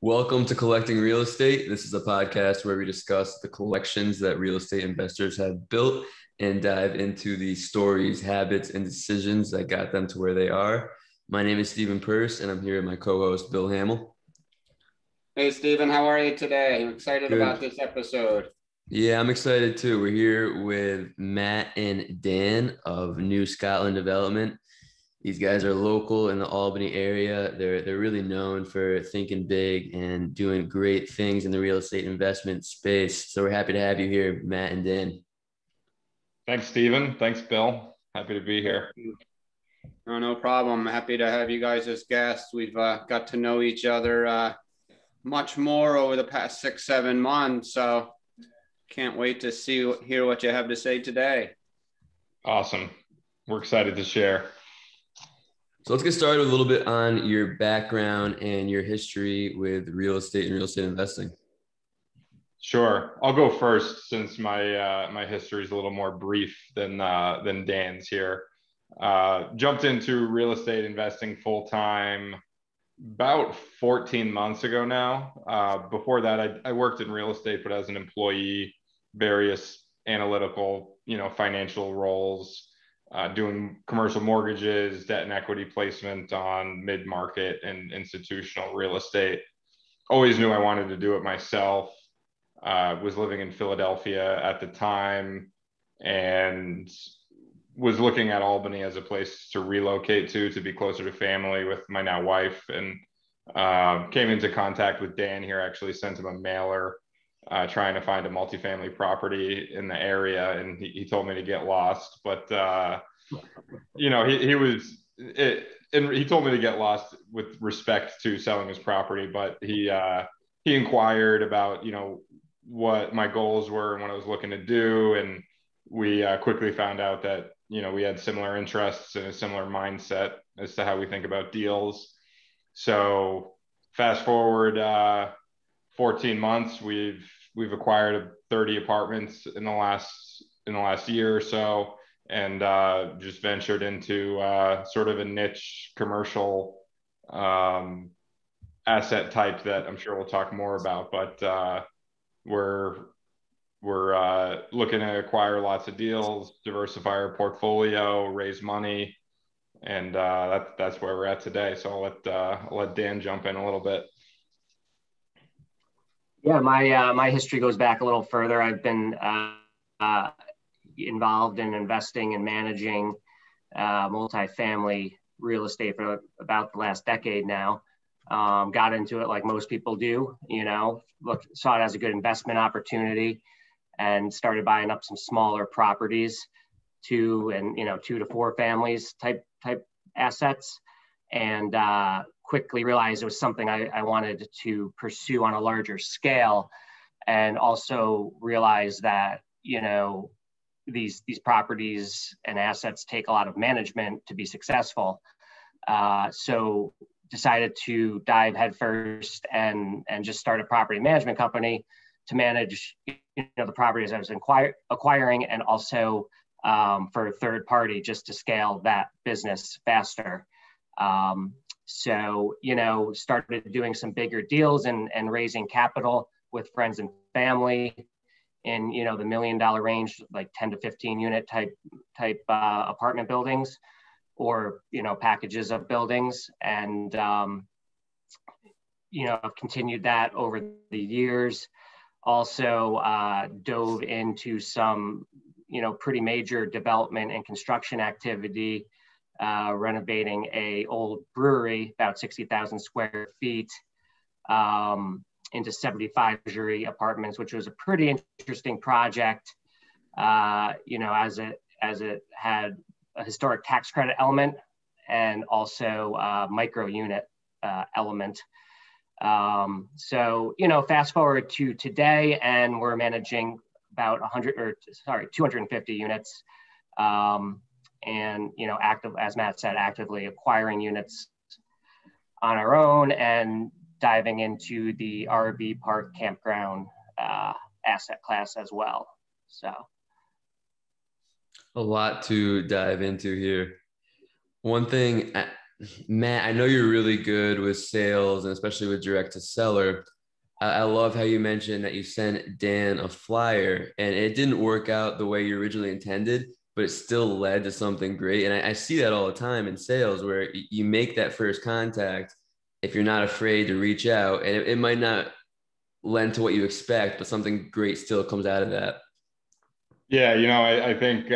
Welcome to Collecting Real Estate. This is a podcast where we discuss the collections that real estate investors have built and dive into the stories, habits, and decisions that got them to where they are. My name is Stephen Purse, and I'm here with my co-host, Bill Hamill. Hey, Stephen, how are you today? I'm excited Good. about this episode. Yeah, I'm excited too. We're here with Matt and Dan of New Scotland Development. These guys are local in the Albany area. They're really known for thinking big and doing great things in the real estate investment space. So we're happy to have you here, Matt and Dan. Thanks, Stephen. Thanks, Bill. Happy to be here. No problem. Happy to have you guys as guests. We've got to know each other much more over the past 6-7 months. So can't wait to hear what you have to say today. Awesome. We're excited to share. So let's get started with a little bit on your background and your history with real estate and real estate investing. Sure. I'll go first since my history is a little more brief than Dan's here. Jumped into real estate investing full time about 14 months ago now. Before that, I worked in real estate, but as an employee, various analytical, financial roles. Doing commercial mortgages, debt and equity placement on mid-market and institutional real estate. Always knew I wanted to do it myself. Was living in Philadelphia at the time and was looking at Albany as a place to relocate to be closer to family with my now wife, and came into contact with Dan here, actually sent him a mailer trying to find a multifamily property in the area, and he told me to get lost. But he told me to get lost with respect to selling his property. But he inquired about what my goals were and what I was looking to do, and we quickly found out that we had similar interests and a similar mindset as to how we think about deals. So fast forward 14 months, we've acquired 30 apartments in the last year or so, and just ventured into sort of a niche commercial asset type that I'm sure we'll talk more about. But we're looking to acquire lots of deals, diversify our portfolio, raise money, and that's where we're at today. So I'll let Dan jump in a little bit. Yeah, my history goes back a little further. I've been involved in investing and managing multifamily real estate for about the last decade now. Got into it like most people do, saw it as a good investment opportunity and started buying up some smaller properties, 2 to 4 families type assets, and quickly realized it was something I wanted to pursue on a larger scale, and also realized that these properties and assets take a lot of management to be successful. So decided to dive headfirst and just start a property management company to manage the properties I was acquiring, and also for a third party just to scale that business faster. So started doing some bigger deals and raising capital with friends and family in the $1 million range, like 10 to 15 unit type apartment buildings, or packages of buildings, and I've continued that over the years. Also dove into some pretty major development and construction activity, renovating a old brewery, about 60,000 square feet, into 75 luxury apartments, which was a pretty interesting project, as it had a historic tax credit element and also micro unit element. So fast forward to today, and we're managing about 250 units, and active, as Matt said, actively acquiring units on our own and diving into the RV park campground asset class as well. So a lot to dive into here. One thing Matt, I know you're really good with sales and especially with direct to seller. I love how you mentioned that you sent Dan a flyer and it didn't work out the way you originally intended, but it still led to something great. And I see that all the time in sales where you make that first contact if you're not afraid to reach out, and it might not lend to what you expect, but something great still comes out of that. Yeah, I think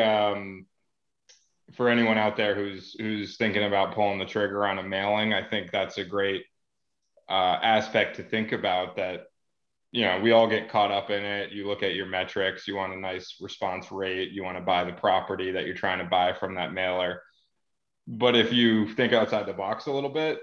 for anyone out there who's thinking about pulling the trigger on a mailing, I think that's a great aspect to think about. That we all get caught up in it. You look at your metrics, you want a nice response rate, you want to buy the property that you're trying to buy from that mailer. But if you think outside the box a little bit,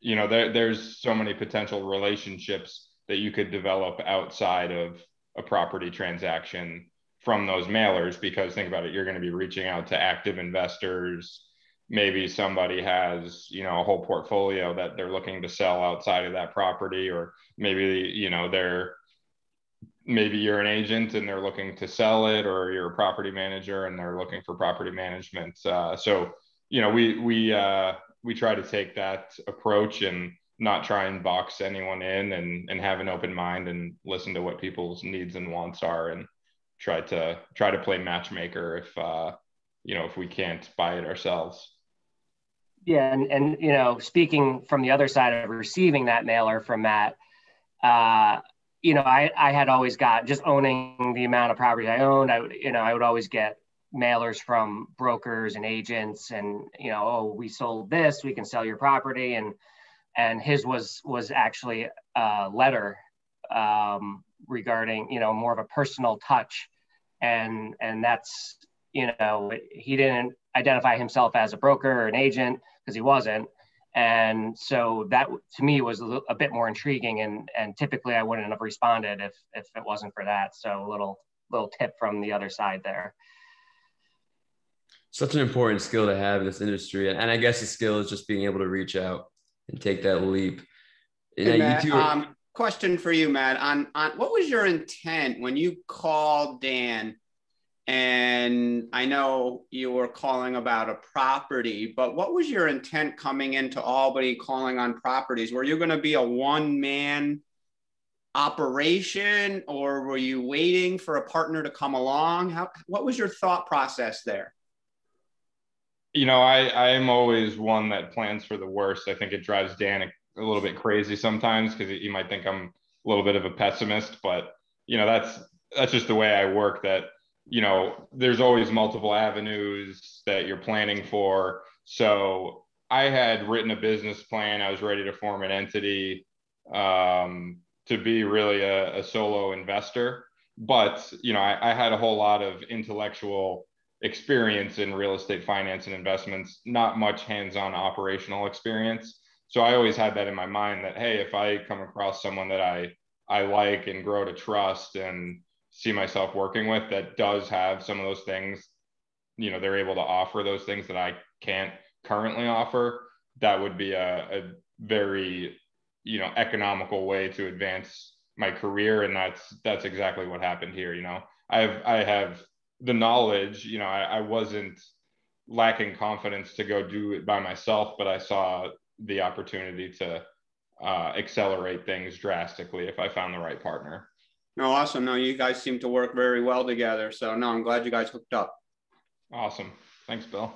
there's so many potential relationships that you could develop outside of a property transaction from those mailers. Because think about it, you're going to be reaching out to active investors. Maybe somebody has, a whole portfolio that they're looking to sell outside of that property, or maybe, maybe you're an agent and they're looking to sell it, or you're a property manager and they're looking for property management. So, we try to take that approach and not try and box anyone in, and have an open mind and listen to what people's needs and wants are, and try to play matchmaker if we can't buy it ourselves. Yeah, and speaking from the other side of receiving that mailer from Matt, I had always got, just owning the amount of property I owned, I would always get mailers from brokers and agents, and oh, we sold this, we can sell your property, and his was actually a letter regarding more of a personal touch, and that's he didn't identify himself as a broker or an agent because he wasn't. And so that to me was a bit more intriguing, and typically I wouldn't have responded if it wasn't for that. So a little tip from the other side there. Such an important skill to have in this industry. And I guess the skill is just being able to reach out and take that leap. Hey, Matt, question for you, Matt, on what was your intent when you called Dan? And I know you were calling about a property, but what was your intent coming into Albany calling on properties? Were you going to be a one-man operation, or were you waiting for a partner to come along? What was your thought process there? I am always one that plans for the worst. I think it drives Dan a little bit crazy sometimes, because you might think I'm a little bit of a pessimist, but that's just the way I work. That there's always multiple avenues that you're planning for. So I had written a business plan. I was ready to form an entity to be really a solo investor. But, I had a whole lot of intellectual experience in real estate finance and investments, not much hands-on operational experience. So I always had that in my mind that, hey, if I come across someone that I like and grow to trust and see myself working with, that does have some of those things, they're able to offer those things that I can't currently offer, that would be a very, economical way to advance my career. And that's exactly what happened here. I have the knowledge, I wasn't lacking confidence to go do it by myself, but I saw the opportunity to accelerate things drastically if I found the right partner. No, awesome. No, you guys seem to work very well together. So no, I'm glad you guys hooked up. Awesome. Thanks, Bill.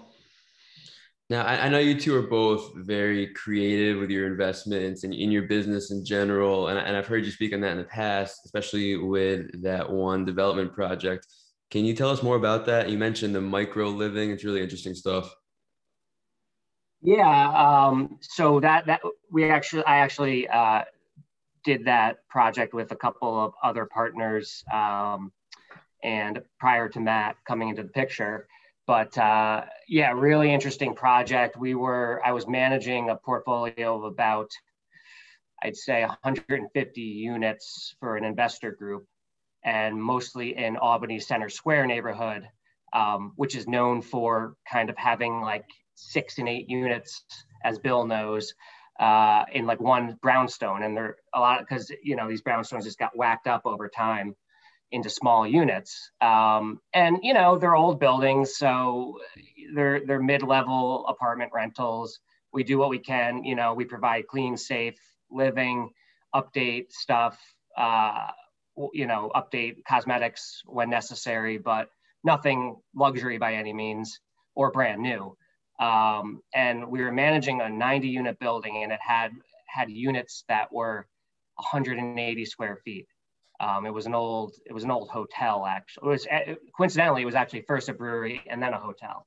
Now, I know you two are both very creative with your investments and in your business in general. And I've heard you speak on that in the past, especially with that one development project. Can you tell us more about that? You mentioned the micro living. It's really interesting stuff. Yeah. So I actually did that project with a couple of other partners, and prior to Matt coming into the picture. But yeah, really interesting project. I was managing a portfolio of about, I'd say 150 units for an investor group, and mostly in Albany Center Square neighborhood, which is known for kind of having like 6 and 8 units, as Bill knows, in like one brownstone. And they're a lot, because these brownstones just got whacked up over time into small units. And they're old buildings, so they're mid-level apartment rentals, we do what we can. You know, we provide clean, safe living, update stuff, you know, update cosmetics when necessary, but nothing luxury by any means or brand new. And we were managing a 90 unit building, and it had units that were 180 square feet. It was an old hotel, actually. Coincidentally, it was actually first a brewery and then a hotel.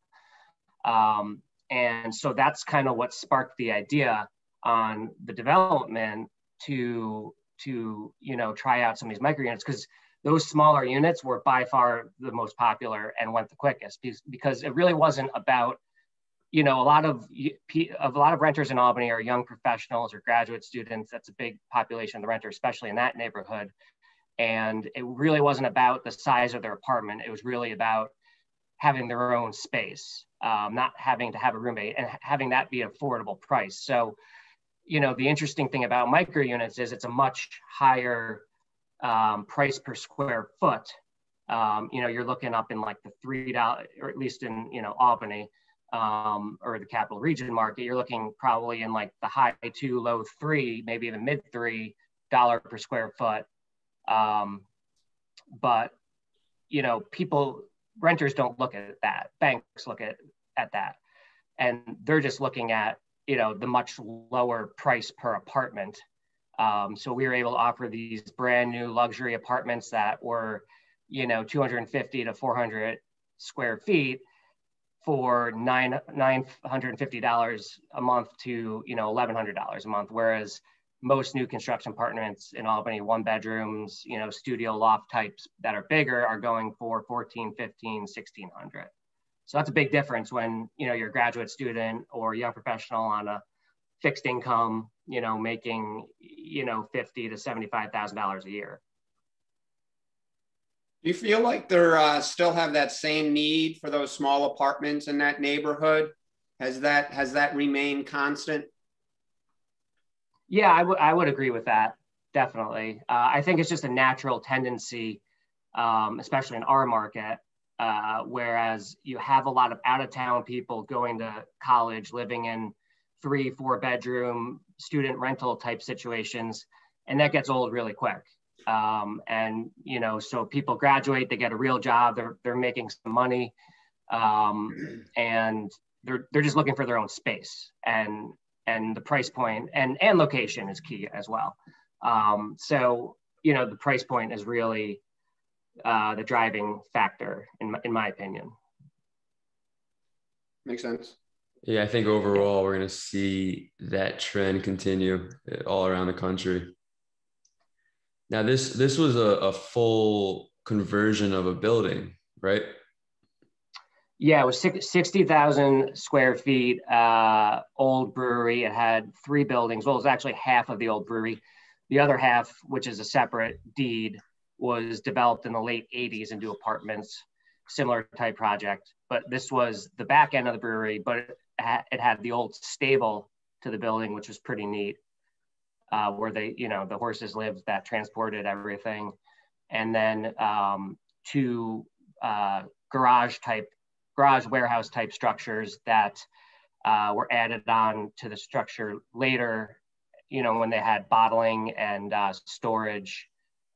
And so that's kind of what sparked the idea on the development to you know, try out some of these micro units, because those smaller units were by far the most popular and went the quickest, because it really wasn't about, you know, a lot of renters in Albany are young professionals or graduate students. That's a big population of the renter, especially in that neighborhood. And it really wasn't about the size of their apartment. It was really about having their own space, not having to have a roommate, and having that be an affordable price. So, you know, the interesting thing about micro units is it's a much higher price per square foot. You know, you're looking up in like the $3, or at least in, you know, Albany, or the capital region market, you're looking probably in like the high 2, low 3, maybe even mid $3 per square foot. But, you know, renters don't look at that. Banks look at that. And they're just looking at, you know, the much lower price per apartment. So we were able to offer these brand new luxury apartments that were, you know, 250 to 400 square feet for $950 a month to, you know, $1,100 a month. Whereas most new construction apartments in Albany, 1 bedrooms, you know, studio loft types that are bigger are going for $1,400, $1,500, $1,600. So that's a big difference when, you know, you're a graduate student or young professional on a fixed income, you know, making, you know, $50,000 to $75,000 a year. Do you feel like there still have that same need for those small apartments in that neighborhood? Has that remained constant? Yeah, I would agree with that, definitely. I think it's just a natural tendency, especially in our market, whereas you have a lot of out-of-town people going to college, living in 3-4 bedroom student rental type situations, and that gets old really quick. And, you know, so people graduate, they get a real job, they're making some money, and they're just looking for their own space, and the price point and location is key as well. So, you know, the price point is really the driving factor in my opinion. Makes sense. Yeah, I think overall we're going to see that trend continue all around the country. Now, this was a full conversion of a building, right? Yeah, it was 60,000 square feet, old brewery. It had 3 buildings. Well, it was actually half of the old brewery. The other half, which is a separate deed, was developed in the late 80s into apartments, similar type project. But this was the back end of the brewery, but it had the old stable to the building, which was pretty neat, where they, you know, the horses lived that transported everything. And then 2 garage warehouse type structures that were added on to the structure later, you know, when they had bottling and storage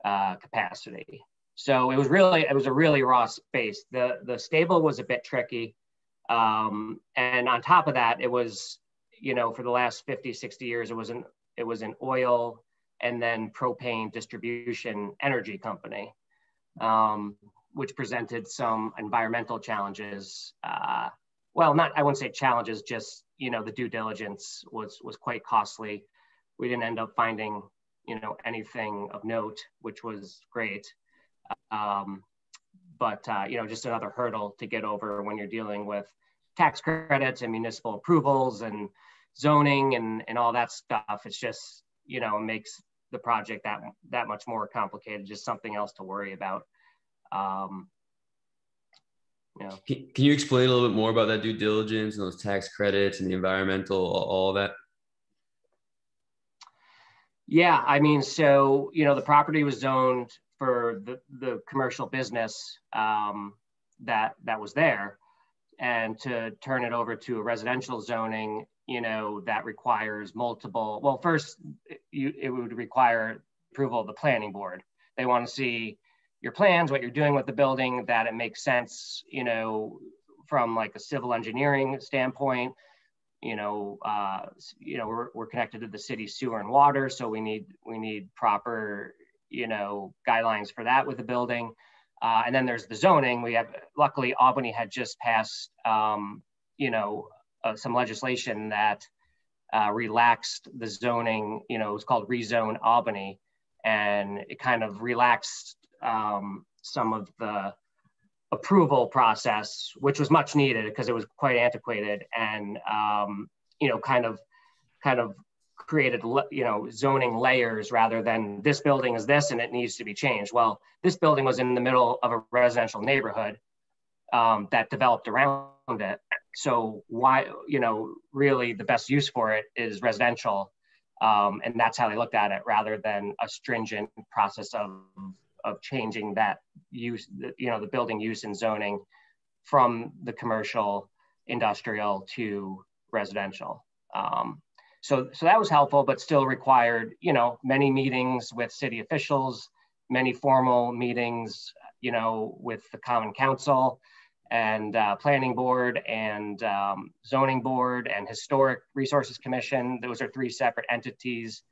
capacity. So it was a really raw space. The stable was a bit tricky. And on top of that, it was, you know, for the last 50, 60 years, it was an oil and then propane distribution energy company, which presented some environmental challenges. Well, I wouldn't say challenges, just, you know, the due diligence was quite costly. We didn't end up finding, you know, anything of note, which was great. But you know, just another hurdle to get over when you're dealing with tax credits and municipal approvals and zoning and all that stuff. It's just, you know, it makes the project that much more complicated, just something else to worry about. You know. Can you explain a little bit more about that due diligence and those tax credits and the environmental, all of that? Yeah, I mean, so, you know, the property was zoned for the commercial business that was there. and to turn it over to a residential zoning, that requires multiple, well, first it would require approval of the planning board. They want to see your plans, what you're doing with the building, that it makes sense, from like a civil engineering standpoint. We're connected to the city's sewer and water, so we need proper, guidelines for that with the building. And then there's the zoning. Luckily, Albany had just passed, some legislation that relaxed the zoning. It was called Rezone Albany, and it kind of relaxed some of the approval process, which was much needed because it was quite antiquated, and kind of created zoning layers rather than this building is this and it needs to be changed. Well, this building was in the middle of a residential neighborhood that developed around it. So why, really the best use for it is residential, and that's how they looked at it, rather than a stringent process of changing that use, the building use and zoning from the commercial, industrial to residential. So that was helpful, but still required, many meetings with city officials, many formal meetings, with the Common Council and Planning Board and Zoning Board and Historic Resources Commission. Those are three separate entities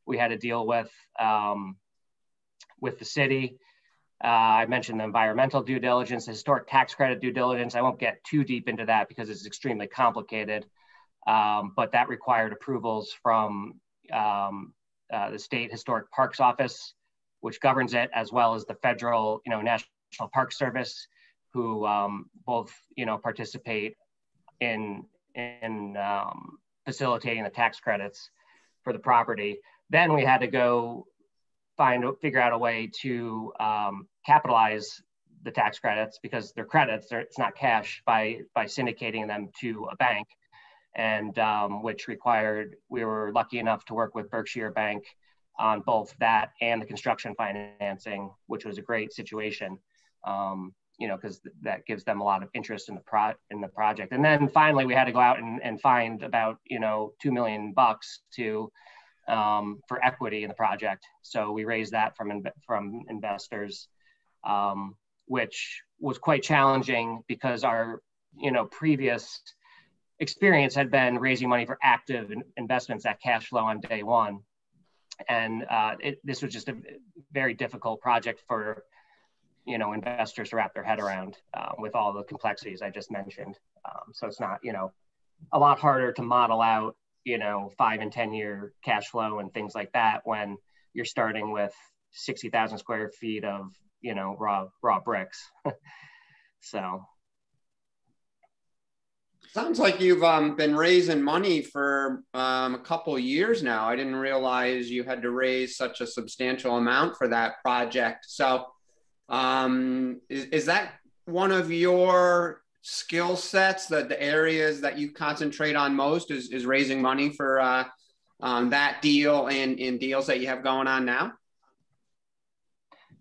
we had to deal with the city. I mentioned the environmental due diligence, the historic tax credit due diligence. I won't get too deep into that because it's extremely complicated, but that required approvals from the State Historic Parks Office, which governs it, as well as the federal, National Park Service, who both, participate in facilitating the tax credits for the property. Then we had to go figure out a way to capitalize the tax credits, because they're credits, it's not cash, by syndicating them to a bank, and which required, we were lucky enough to work with Berkshire Bank on both that and the construction financing, which was a great situation, because that gives them a lot of interest in the project. And then finally, we had to go out and find about $2 million for equity in the project. So we raised that from investors, which was quite challenging because our previous experience had been raising money for active investments that cash flow on day one. And this was just a very difficult project for investors to wrap their head around, with all the complexities I just mentioned. So it's not a lot harder to model out 5 and 10 year cash flow and things like that when you're starting with 60,000 square feet of raw bricks. So sounds like you've been raising money for a couple of years now. I didn't realize you had to raise such a substantial amount for that project. So is that one of your skill sets, that the areas that you concentrate on most is raising money for that deal and in deals that you have going on now?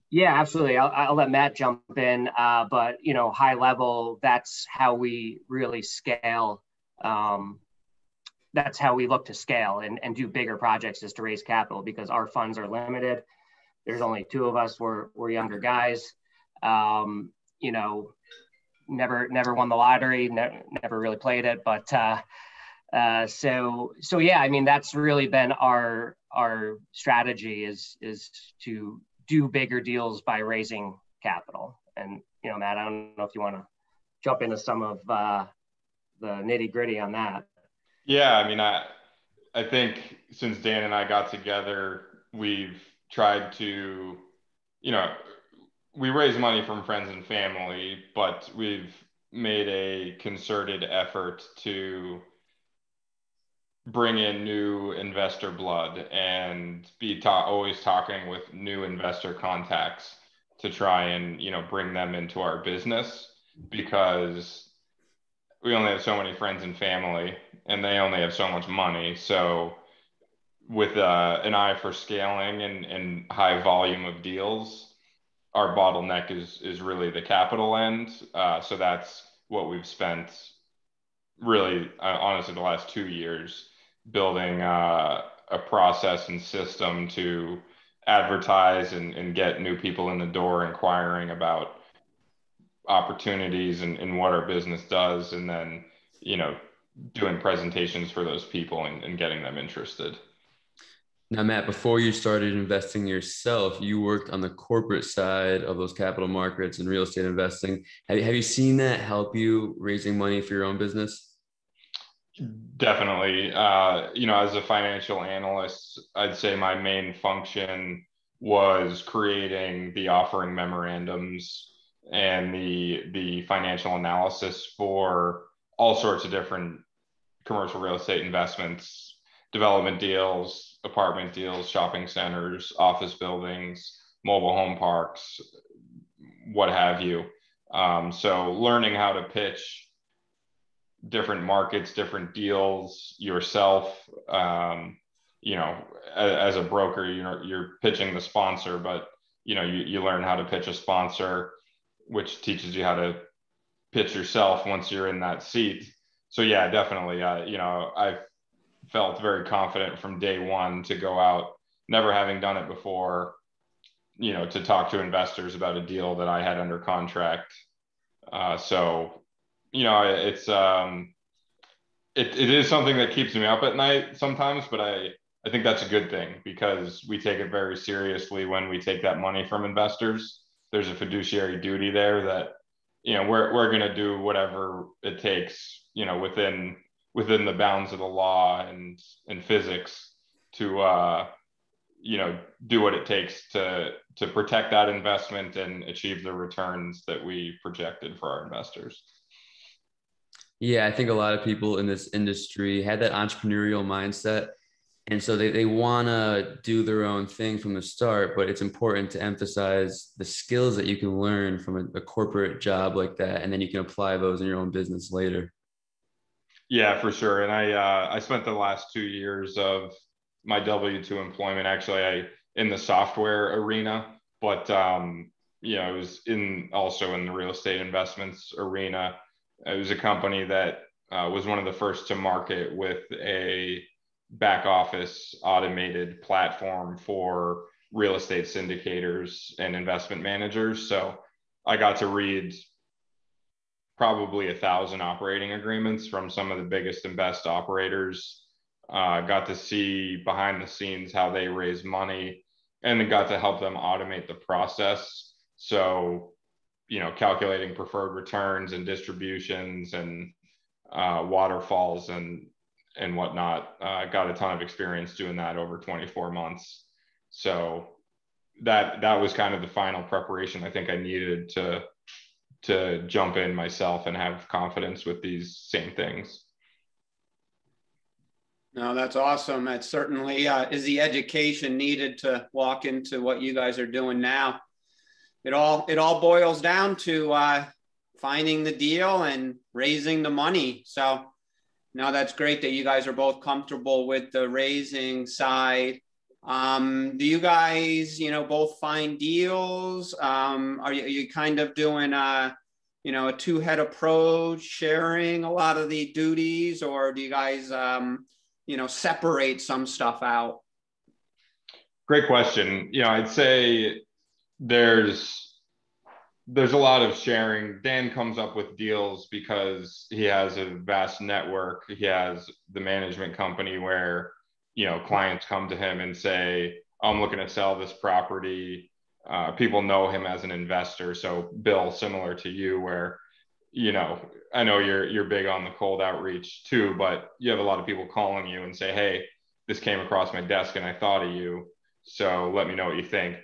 Yeah, absolutely. I'll let Matt jump in, but high level, that's how we really scale. That's how we look to scale and do bigger projects, is to raise capital, because our funds are limited. There's only 2 of us. We're younger guys. Never won the lottery. Never really played it, but so yeah. I mean, that's really been our strategy is to do bigger deals by raising capital. And Matt, I don't know if you want to jump into some of the nitty gritty on that. Yeah, I mean, I think since Dan and I got together, we've tried to, we raise money from friends and family, but we've made a concerted effort to bring in new investor blood and be always talking with new investor contacts to try and bring them into our business, because we only have so many friends and family and they only have so much money. So with an eye for scaling and high volume of deals, our bottleneck is really the capital end. So that's what we've spent really, honestly, the last 2 years building a process and system to advertise and get new people in the door inquiring about opportunities and what our business does, and then, doing presentations for those people and getting them interested. Now, Matt, before you started investing yourself, you worked on the corporate side of those capital markets and real estate investing. Have you seen that help you raising money for your own business? Definitely. As a financial analyst, I'd say my main function was creating the offering memorandums and the financial analysis for all sorts of different commercial real estate investments, development deals, apartment deals, shopping centers, office buildings, mobile home parks, what have you. So learning how to pitch different markets, different deals yourself. As a broker, you're pitching the sponsor, but you learn how to pitch a sponsor, which teaches you how to pitch yourself once you're in that seat. So yeah, definitely. I've felt very confident from day one to go out, never having done it before, to talk to investors about a deal that I had under contract. It's it is something that keeps me up at night sometimes, but I think that's a good thing, because we take it very seriously when we take that money from investors. There's a fiduciary duty there that, we're going to do whatever it takes, within the bounds of the law and physics to, do what it takes to protect that investment and achieve the returns that we projected for our investors. Yeah, I think a lot of people in this industry had that entrepreneurial mindset. And so they want to do their own thing from the start, but it's important to emphasize the skills that you can learn from a corporate job like that. And then you can apply those in your own business later. Yeah, for sure. And I spent the last 2 years of my W-2 employment actually in the software arena, but it was also in the real estate investments arena. It was a company that was one of the first to market with a back office automated platform for real estate syndicators and investment managers. So I got to read probably 1,000 operating agreements from some of the biggest and best operators. Got to see behind the scenes how they raise money, and then got to help them automate the process. So, calculating preferred returns and distributions and waterfalls and whatnot. Got a ton of experience doing that over 24 months. So that was kind of the final preparation I think I needed to jump in myself and have confidence with these same things. No, that's awesome. That certainly is the education needed to walk into what you guys are doing now. It all boils down to finding the deal and raising the money. So now that's great that you guys are both comfortable with the raising side. Do you guys, both find deals? Are you kind of doing a two-head approach, sharing a lot of the duties, or do you guys, separate some stuff out? Great question. I'd say there's a lot of sharing. Dan comes up with deals because he has a vast network. He has the management company where, clients come to him and say, I'm looking to sell this property. People know him as an investor. So Bill, similar to you, where, I know you're big on the cold outreach too, but you have a lot of people calling you and say, hey, this came across my desk and I thought of you. So let me know what you think.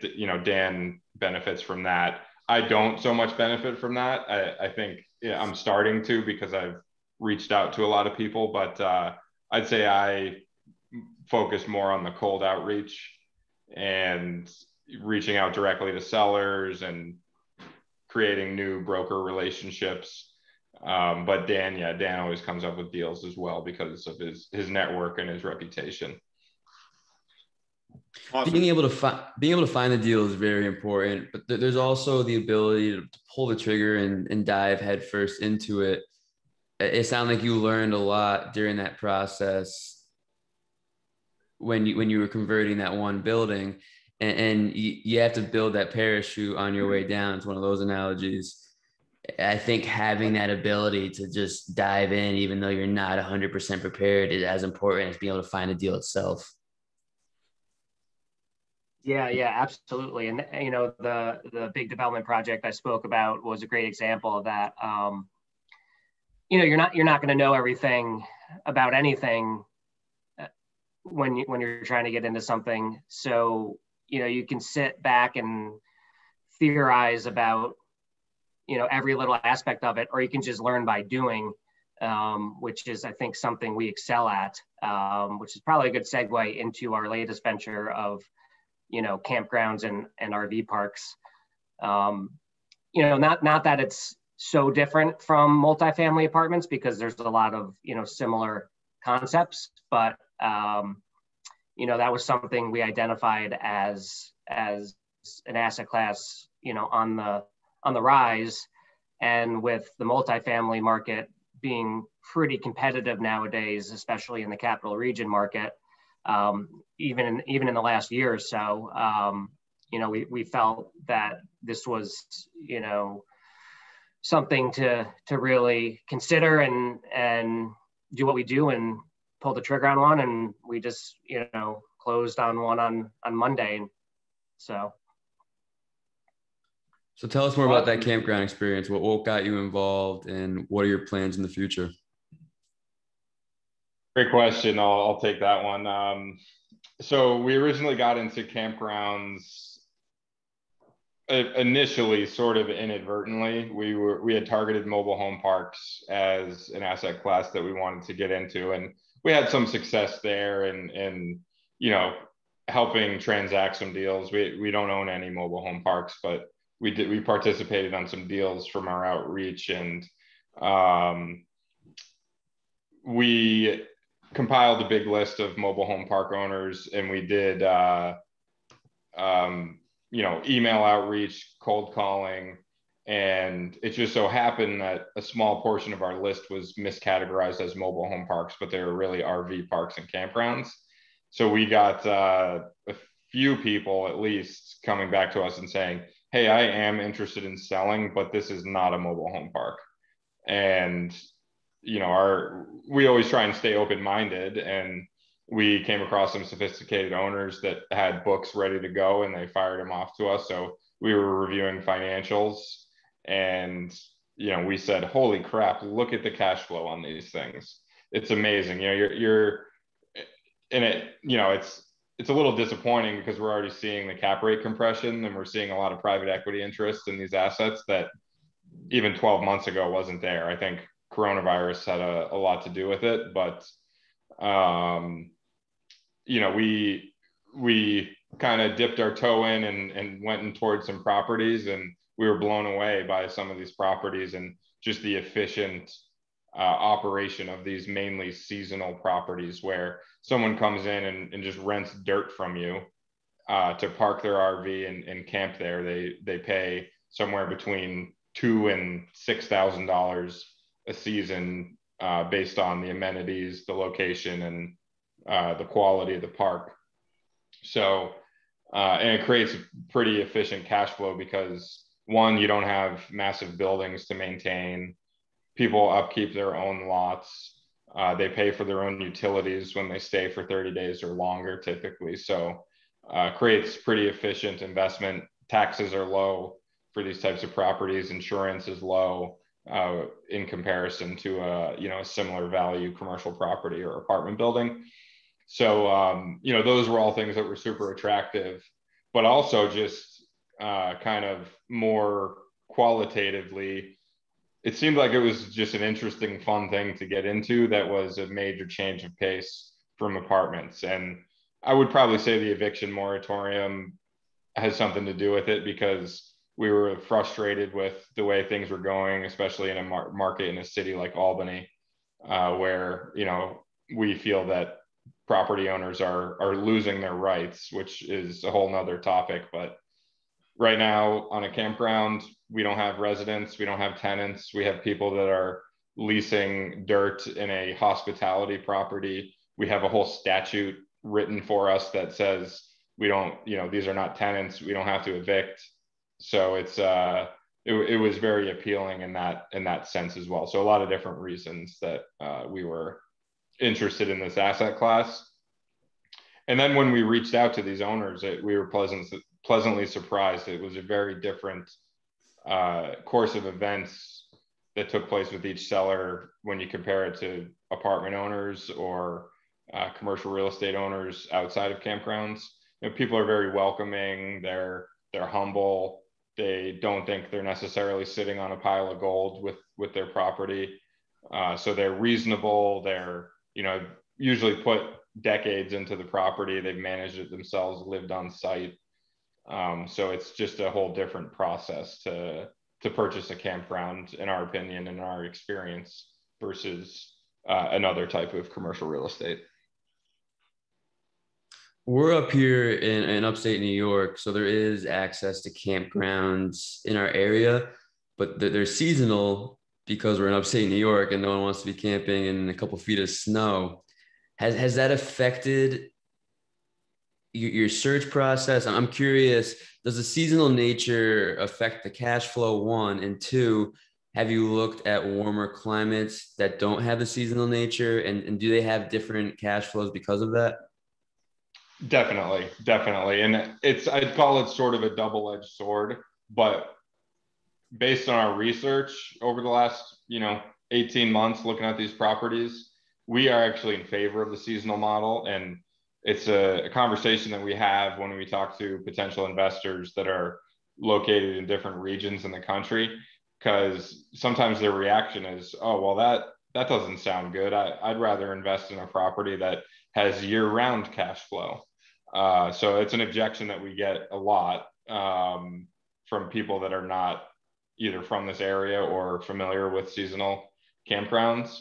Dan benefits from that. I don't so much benefit from that. I think I'm starting to, because I've reached out to a lot of people, but I'd say I focus more on the cold outreach and reaching out directly to sellers and creating new broker relationships. But Dan always comes up with deals as well because of his network and his reputation. Awesome. being able to find the deal is very important, but there's also the ability to pull the trigger and dive headfirst into it. It sounded like you learned a lot during that process when you were converting that one building, and you have to build that parachute on your way down. It's one of those analogies. I think having that ability to just dive in, even though you're not 100% prepared, is as important as being able to find a deal itself. Yeah, absolutely. And the big development project I spoke about was a great example of that. You're not going to know everything about anything when you're trying to get into something. So you can sit back and theorize about every little aspect of it, or you can just learn by doing, which is, I think, something we excel at, which is probably a good segue into our latest venture of campgrounds and RV parks. Not that it's so different from multifamily apartments, because there's a lot of similar concepts, but that was something we identified as an asset class on the rise. And with the multifamily market being pretty competitive nowadays, especially in the capital region market, even in the last year or so, we felt that this was something to really consider and do what we do and pull the trigger on one. And we just closed on one on Monday. So tell us more about that campground experience. What got you involved, and what are your plans in the future? Great question. I'll take that one. So we originally got into campgrounds initially sort of inadvertently. We had targeted mobile home parks as an asset class that we wanted to get into, and we had some success there and helping transact some deals. We don't own any mobile home parks, but we participated on some deals from our outreach, and we compiled a big list of mobile home park owners, and we did email outreach, cold calling, and it just so happened that a small portion of our list was miscategorized as mobile home parks, but they were really RV parks and campgrounds. So we got a few people at least coming back to us and saying, hey, I am interested in selling, but this is not a mobile home park. And, we always try and stay open-minded, and we came across some sophisticated owners that had books ready to go, and they fired them off to us. So we were reviewing financials, and, we said, holy crap, look at the cash flow on these things. It's amazing. You're in it, it's a little disappointing because we're already seeing the cap rate compression, and we're seeing a lot of private equity interest in these assets that even 12 months ago wasn't there. I think coronavirus had a lot to do with it, but we kind of dipped our toe in and went in towards some properties, and we were blown away by some of these properties and just the efficient operation of these mainly seasonal properties, where someone comes in and just rents dirt from you to park their RV and camp there. They pay somewhere between $2,000 and $6,000 a season based on the amenities, the location, and the quality of the park. So, and it creates a pretty efficient cash flow because, one, you don't have massive buildings to maintain. People upkeep their own lots. They pay for their own utilities when they stay for 30 days or longer, typically. So creates pretty efficient investment. Taxes are low for these types of properties. Insurance is low in comparison to a similar value commercial property or apartment building. So, those were all things that were super attractive, but also just kind of more qualitatively, it seemed like it was just an interesting, fun thing to get into that was a major change of pace from apartments. And I would probably say the eviction moratorium has something to do with it, because we were frustrated with the way things were going, especially in a market in a city like Albany, where, we feel that property owners are losing their rights, which is a whole nother topic. But right now on a campground, we don't have residents, we don't have tenants, we have people that are leasing dirt in a hospitality property. We have a whole statute written for us that says we don't, these are not tenants, we don't have to evict. So it was very appealing in that sense as well. So a lot of different reasons that we were interested in this asset class. And then when we reached out to these owners, we were pleasantly surprised. It was a very different course of events that took place with each seller when you compare it to apartment owners or commercial real estate owners outside of campgrounds. People are very welcoming. They're humble. They don't think they're necessarily sitting on a pile of gold with their property. So they're reasonable. They're, usually put decades into the property. They've managed it themselves, lived on site. So it's just a whole different process to purchase a campground, in our opinion, in our experience, versus another type of commercial real estate. We're up here in upstate New York, so there is access to campgrounds in our area, but they're seasonal because we're in upstate New York and no one wants to be camping in a couple feet of snow. Has that affected your search process? I'm curious, does the seasonal nature affect the cash flow, one? And two, have you looked at warmer climates that don't have the seasonal nature, and do they have different cash flows because of that? Definitely. And I'd call it sort of a double-edged sword, but based on our research over the last, 18 months looking at these properties, we are actually in favor of the seasonal model. And it's a conversation that we have when we talk to potential investors that are located in different regions in the country, because sometimes their reaction is, oh, well, that doesn't sound good. I'd rather invest in a property that has year-round cash flow. So it's an objection that we get a lot from people that are not either from this area or familiar with seasonal campgrounds.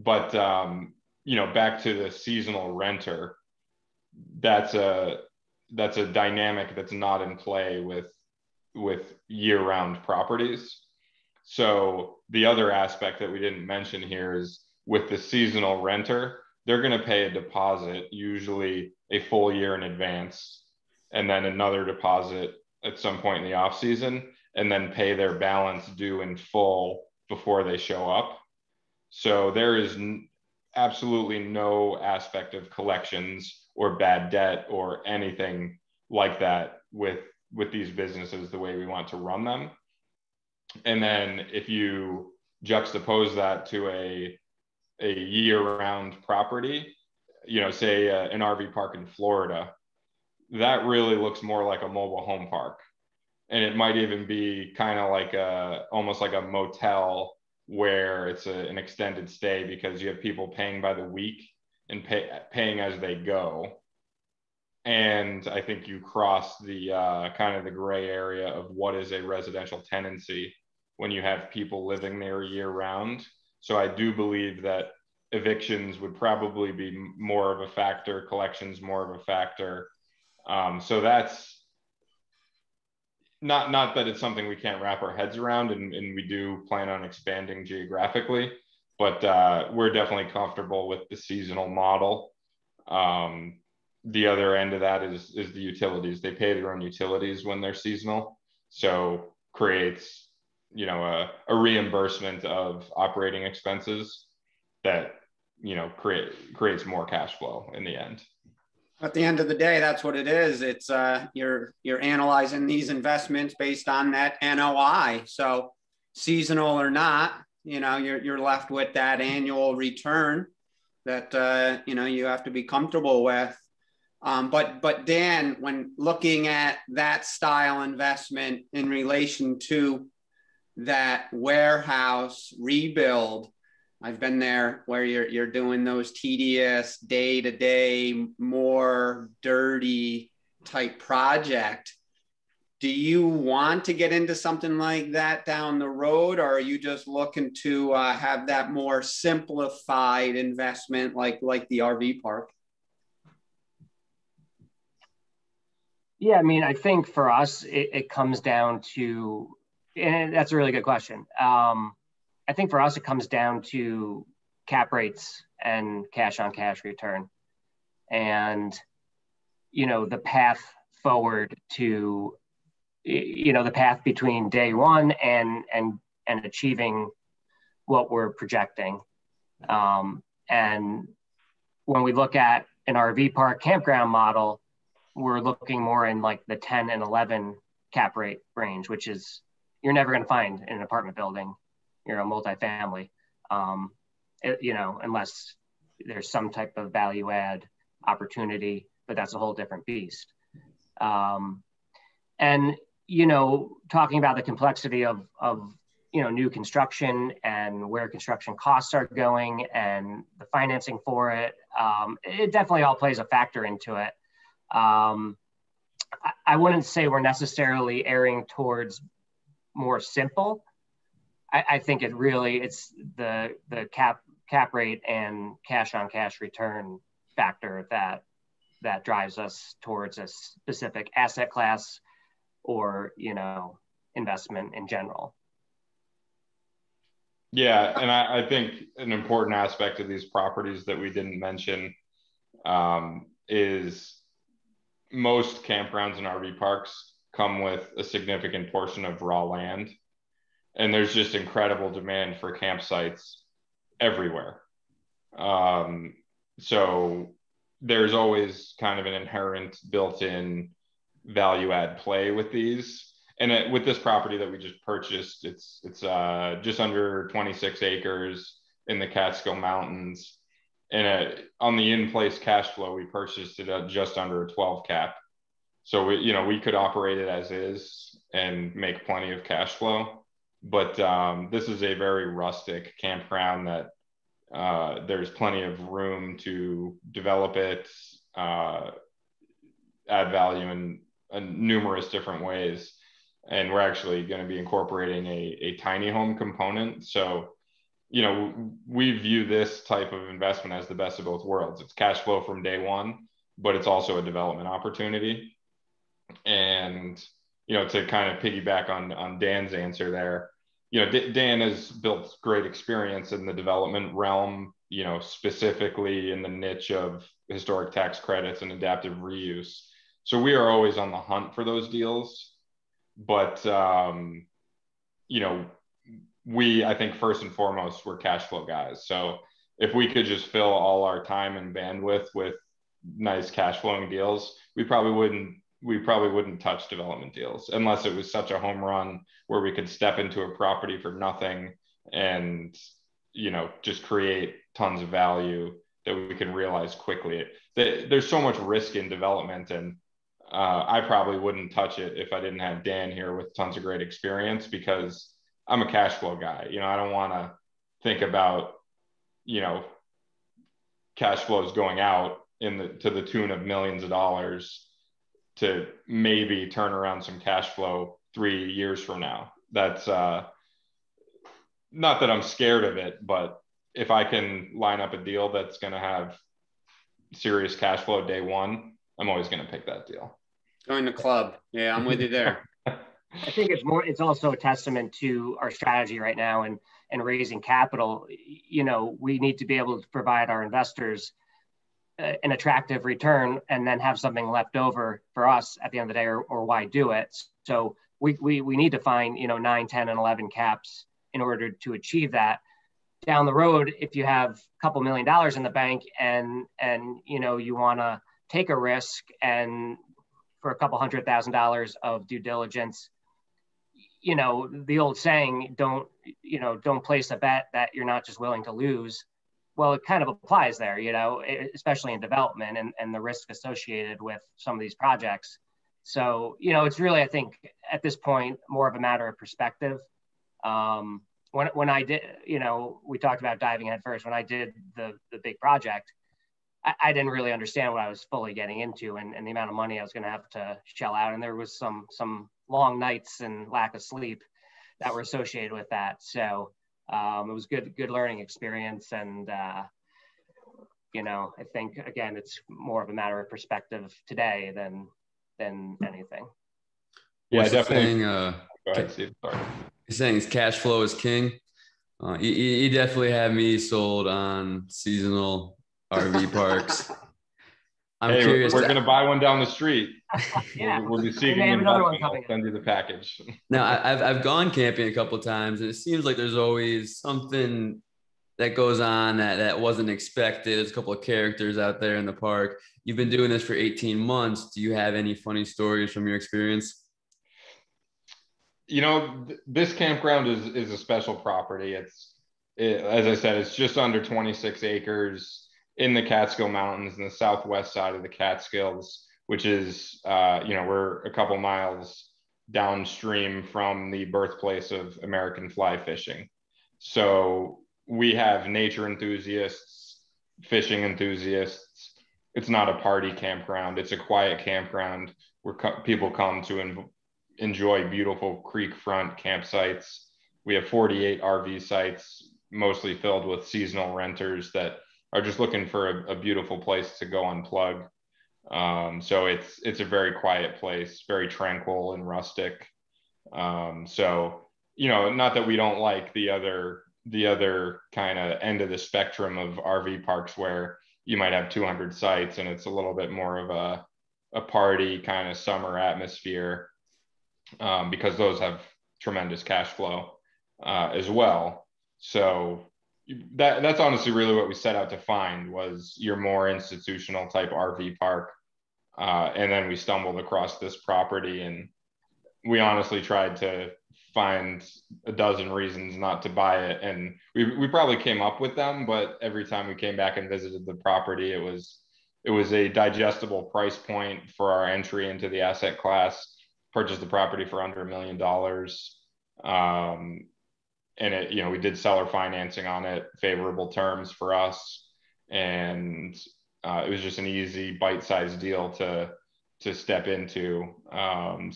But, back to the seasonal renter, that's a dynamic that's not in play with year-round properties. So the other aspect that we didn't mention here is with the seasonal renter, they're going to pay a deposit, usually a full year in advance, and then another deposit at some point in the off season, and then pay their balance due in full before they show up. So there is absolutely no aspect of collections or bad debt or anything like that with these businesses the way we want to run them. And then if you juxtapose that to a year-round property, say an RV park in Florida, that really looks more like a mobile home park. And it might even be kind of like almost like a motel where it's an extended stay, because you have people paying by the week and paying as they go. And I think you cross the kind of the gray area of what is a residential tenancy when you have people living there year round. So I do believe that evictions would probably be more of a factor, collections more of a factor. So that's not that it's something we can't wrap our heads around, and we do plan on expanding geographically, but we're definitely comfortable with the seasonal model. The other end of that is the utilities. They pay their own utilities when they're seasonal, so creates a reimbursement of operating expenses that creates more cash flow in the end. At the end of the day, that's what it is. It's you're analyzing these investments based on that NOI. So seasonal or not, you're left with that annual return that you have to be comfortable with. But Dan, when looking at that style investment in relation to that warehouse rebuild, I've been there where you're doing those tedious day-to-day, more dirty type project. Do you want to get into something like that down the road, or are you just looking to have that more simplified investment like the RV park? Yeah, I mean, I think for us, it comes down to, and that's a really good question. I think for us, it comes down to cap rates and cash on cash return. And, the path forward to, the path between day one and achieving what we're projecting. And when we look at an RV park campground model, we're looking more in like the 10 and 11 cap rate range, which is you're never going to find in an apartment building, multifamily, unless there's some type of value add opportunity, but that's a whole different beast. And, talking about the complexity of new construction and where construction costs are going and the financing for it, it definitely all plays a factor into it. I wouldn't say we're necessarily erring towards more simple. I think it's the cap rate and cash on cash return factor that drives us towards a specific asset class or, investment in general. Yeah, and I think an important aspect of these properties that we didn't mention is most campgrounds and RV parks come with a significant portion of raw land. And there's just incredible demand for campsites everywhere. So there's always kind of an inherent built-in value add play with these. And with this property that we just purchased, it's just under 26 acres in the Catskill Mountains. And on the in-place cash flow, we purchased it at just under a 12 cap. So we could operate it as is and make plenty of cash flow. But this is a very rustic campground that there's plenty of room to develop it, add value in numerous different ways. And we're actually going to be incorporating a tiny home component. So, we view this type of investment as the best of both worlds. It's cash flow from day one, but it's also a development opportunity. And, to kind of piggyback on Dan's answer there, Dan has built great experience in the development realm, specifically in the niche of historic tax credits and adaptive reuse. So we are always on the hunt for those deals. But, I think first and foremost, we're cash flow guys. So if we could just fill all our time and bandwidth with nice cash flowing deals, we probably wouldn't touch development deals unless it was such a home run where we could step into a property for nothing and, just create tons of value that we can realize quickly. There's so much risk in development, and I probably wouldn't touch it if I didn't have Dan here with tons of great experience, because I'm a cash flow guy. I don't want to think about, cash flows going out to the tune of millions of dollars to maybe turn around some cash flow 3 years from now. That's not that I'm scared of it, but if I can line up a deal that's going to have serious cash flow day one, I'm always going to pick that deal. Join the club. Yeah, I'm with you there. I think it's also a testament to our strategy right now and raising capital. We need to be able to provide our investors an attractive return and then have something left over for us at the end of the day, or why do it? So we need to find, 9, 10, and 11 caps in order to achieve that. Down the road, if you have a couple $1 million in the bank and you want to take a risk and for a couple $100,000 of due diligence, the old saying, don't place a bet that you're not just willing to lose. Well, it kind of applies there, especially in development and the risk associated with some of these projects. So, it's really, I think at this point, more of a matter of perspective. When I did, we talked about diving head first. When I did the big project, I didn't really understand what I was fully getting into and the amount of money I was going to have to shell out. And there was some long nights and lack of sleep that were associated with that. So it was good learning experience. And, I think, again, it's more of a matter of perspective today than than anything. Yeah, What's the definitely. saying, Go ahead, Steve. Sorry. he's saying his cash flow is king. You definitely have me sold on seasonal RV parks. I'm curious. We're gonna buy one down the street. Yeah, we'll be seeking another one investment. coming I'll send you the package. Now, I've gone camping a couple of times, and it seems like there's always something that goes on that wasn't expected. There's a couple of characters out there in the park. You've been doing this for 18 months. Do you have any funny stories from your experience? You know, this campground is a special property. As I said, it's just under 26 acres in the Catskill Mountains in the southwest side of the Catskills, which is, we're a couple miles downstream from the birthplace of American fly fishing. So we have nature enthusiasts, fishing enthusiasts. It's not a party campground. It's a quiet campground where people come to enjoy beautiful creek front campsites. We have 48 RV sites, mostly filled with seasonal renters that are just looking for a beautiful place to go unplug. So it's a very quiet place, very tranquil and rustic. So, not that we don't like the other kind of end of the spectrum of RV parks where you might have 200 sites and it's a little bit more of a party kind of summer atmosphere, because those have tremendous cash flow as well. So that's honestly really what we set out to find, was your more institutional type RV park. And then we stumbled across this property, and we honestly tried to find a dozen reasons not to buy it. And we probably came up with them, but every time we came back and visited the property, it was a digestible price point for our entry into the asset class. Purchased the property for under $1 million. And it, we did seller financing on it, favorable terms for us. And it was just an easy bite-sized deal to step into. And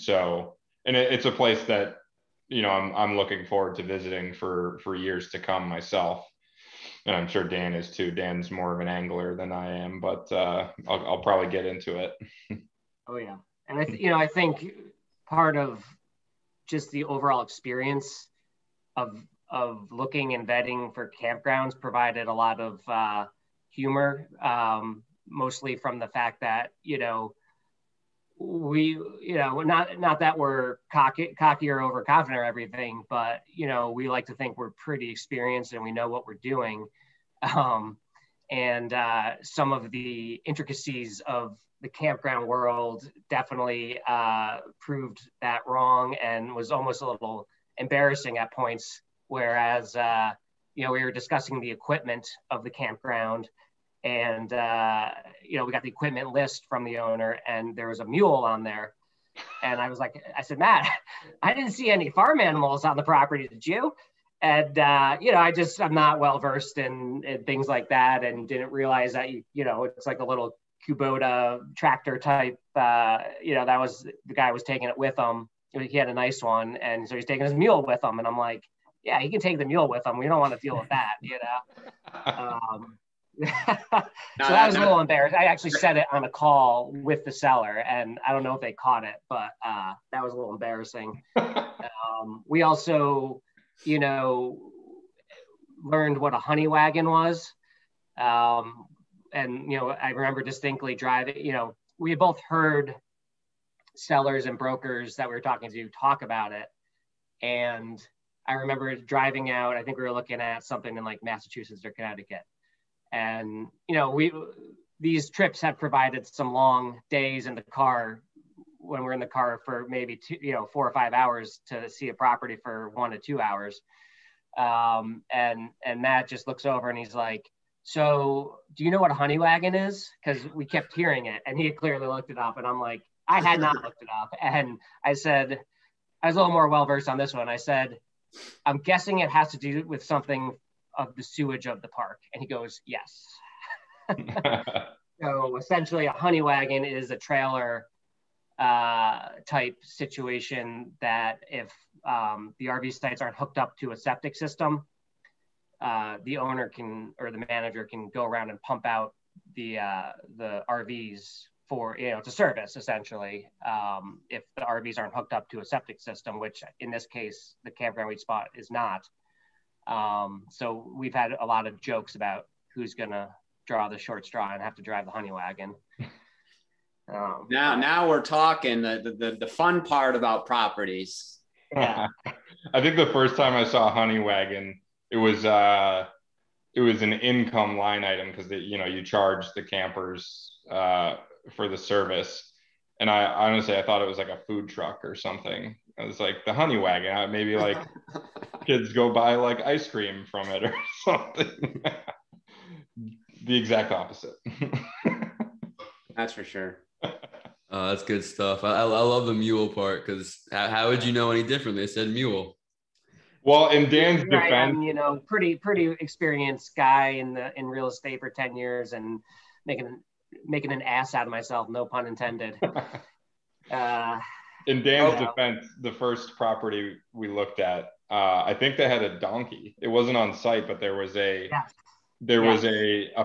it's a place that, I'm looking forward to visiting for years to come myself. And I'm sure Dan is too. Dan's more of an angler than I am, but I'll probably get into it. Oh yeah. And I think part of just the overall experience of looking and vetting for campgrounds provided a lot of humor, mostly from the fact that, we, not that we're cocky or overconfident or everything, but, we like to think we're pretty experienced and we know what we're doing. And some of the intricacies of the campground world definitely proved that wrong, and was almost a little embarrassing at points. Whereas, we were discussing the equipment of the campground, and, we got the equipment list from the owner, and there was a mule on there. And I said, Matt, I didn't see any farm animals on the property, did you? And, I'm not well-versed in things like that, and didn't realize that, it's like a little Kubota tractor type, that was, the guy was taking it with him. He had a nice one. And so he's taking his mule with him. And I'm like, yeah, he can take the mule with him. We don't want to deal with that, So that was a little embarrassing. I actually said it on a call with the seller, and I don't know if they caught it, but that was a little embarrassing. We also, learned what a honey wagon was. And, I remember distinctly driving, we had both heard sellers and brokers that we were talking to talk about it. And I remember driving out, I think we were looking at something in like Massachusetts or Connecticut. And, these trips have provided some long days in the car, when we're in the car for maybe 4 or 5 hours to see a property for 1 to 2 hours. And Matt just looks over and he's like, so do you know what a honey wagon is? Because we kept hearing it, and he had clearly looked it up. And I'm like, I had not looked it up. And I said, I was a little more well-versed on this one. I said, I'm guessing it has to do with something of the sewage of the park. And he goes, yes. So essentially a honey wagon is a trailer type situation that if the RV sites aren't hooked up to a septic system, the owner can, or the manager can go around and pump out the RVs for, it's a service essentially. If the RVs aren't hooked up to a septic system, which in this case, the campground we spot is not. So we've had a lot of jokes about who's going to draw the short straw and have to drive the honey wagon. Now we're talking the fun part about properties. Yeah. I think the first time I saw a honey wagon, it was an income line item because you charge the campers for the service. And I thought it was like a food truck or something. I was like, the honey wagon, maybe like kids go buy like ice cream from it or something. The exact opposite. That's for sure. That's good stuff. I love the mule part, because how would you know any differently? They said mule. Well, in Dan's defense, I'm, pretty experienced guy in real estate for 10 years and making an ass out of myself, no pun intended. In Dan's defense, the first property we looked at, I think they had a donkey. It wasn't on site, but there was a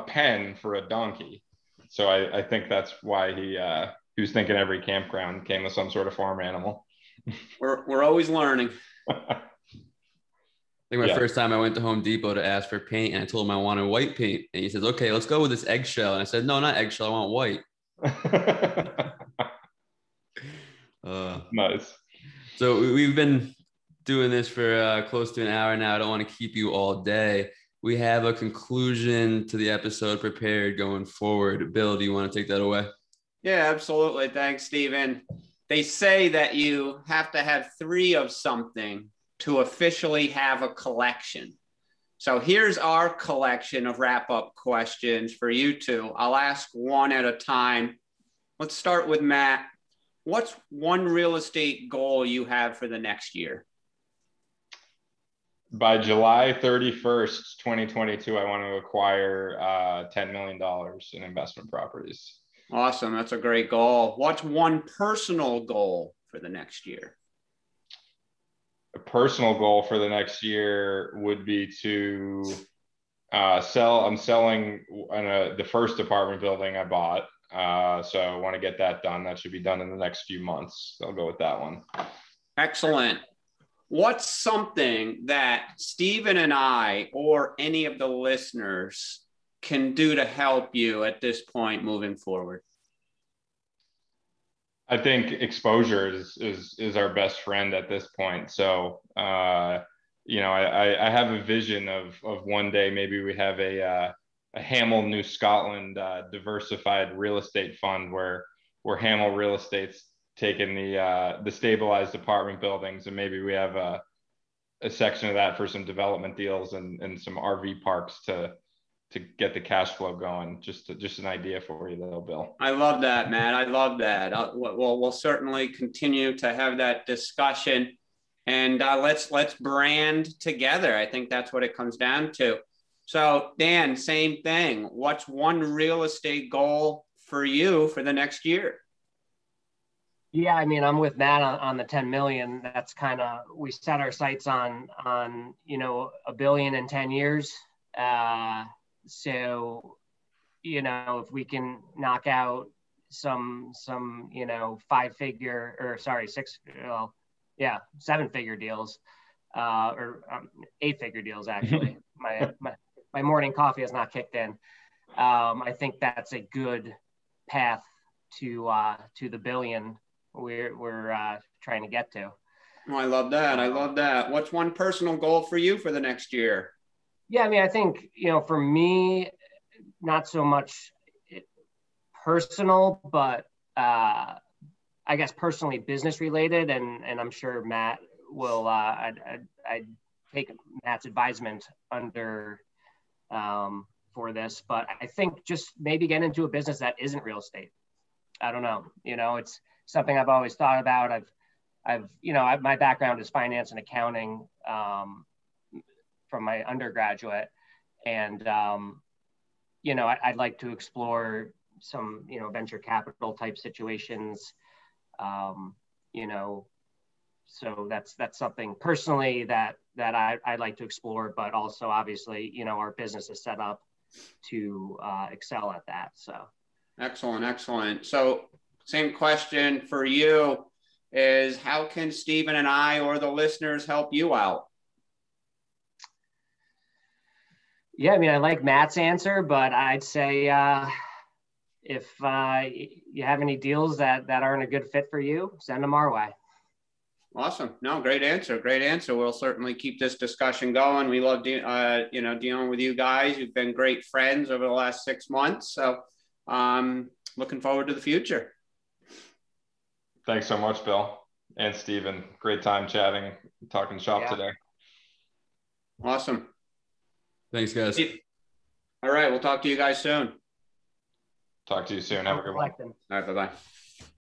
pen for a donkey. So I think that's why he was thinking every campground came with some sort of farm animal. We're always learning. I think my first time I went to Home Depot to ask for paint, and I told him I wanted white paint. And he says, okay, let's go with this eggshell. And I said, no, not eggshell. I want white. Nice. So we've been doing this for close to an hour now. I don't want to keep you all day. We have a conclusion to the episode prepared going forward. Bill, do you want to take that away? Yeah, absolutely. Thanks, Stephen. They say that you have to have 3 of something to officially have a collection. So here's our collection of wrap-up questions for you two. I'll ask one at a time. Let's start with Matt. What's one real estate goal you have for the next year? By July 31st, 2022, I want to acquire $10 million in investment properties. Awesome. That's a great goal. What's one personal goal for the next year? A personal goal for the next year would be to sell. I'm selling the first apartment building I bought. So I want to get that done. That should be done in the next few months. So I'll go with that one. Excellent. What's something that Stephen and I or any of the listeners can do to help you at this point moving forward? I think exposure is our best friend at this point. So, I have a vision of one day maybe we have a Hamel New Scotland diversified real estate fund where Hamel Real Estate's taking the stabilized apartment buildings, and maybe we have a section of that for some development deals and some RV parks to get the cash flow going. Just an idea for you though, Bill. I love that, Matt. I love that. We'll certainly continue to have that discussion, and let's brand together. I think that's what it comes down to. So Dan, same thing. What's one real estate goal for you for the next year? Yeah, I mean, I'm with Matt on the 10 million. That's kind of, we set our sights on $1 billion in 10 years. So, if we can knock out some 7-figure deals, or 8-figure deals, actually. My morning coffee has not kicked in. I think that's a good path to the billion we're trying to get to. Oh, I love that. I love that. What's one personal goal for you for the next year? Yeah, I mean, I think, for me, not so much personal, but I guess personally business related. And I'm sure Matt will, I'd take Matt's advisement under for this, but I think just maybe get into a business that isn't real estate. I don't know. It's something I've always thought about. My background is finance and accounting from my undergraduate, and I'd like to explore some venture capital type situations. So that's something personally that I'd like to explore, but also obviously our business is set up to excel at that. So Excellent, excellent. So same question for you is, how can Stephen and I or the listeners help you out? Yeah, I mean, I like Matt's answer, but I'd say if you have any deals that aren't a good fit for you, send them our way. Awesome. No, great answer. Great answer. We'll certainly keep this discussion going. We love, dealing with you guys. You've been great friends over the last 6 months. So looking forward to the future. Thanks so much, Bill and Stephen. Great time chatting, talking shop today. Awesome. Thanks, guys. All right. We'll talk to you guys soon. Talk to you soon. Have a good one. All right. Bye-bye.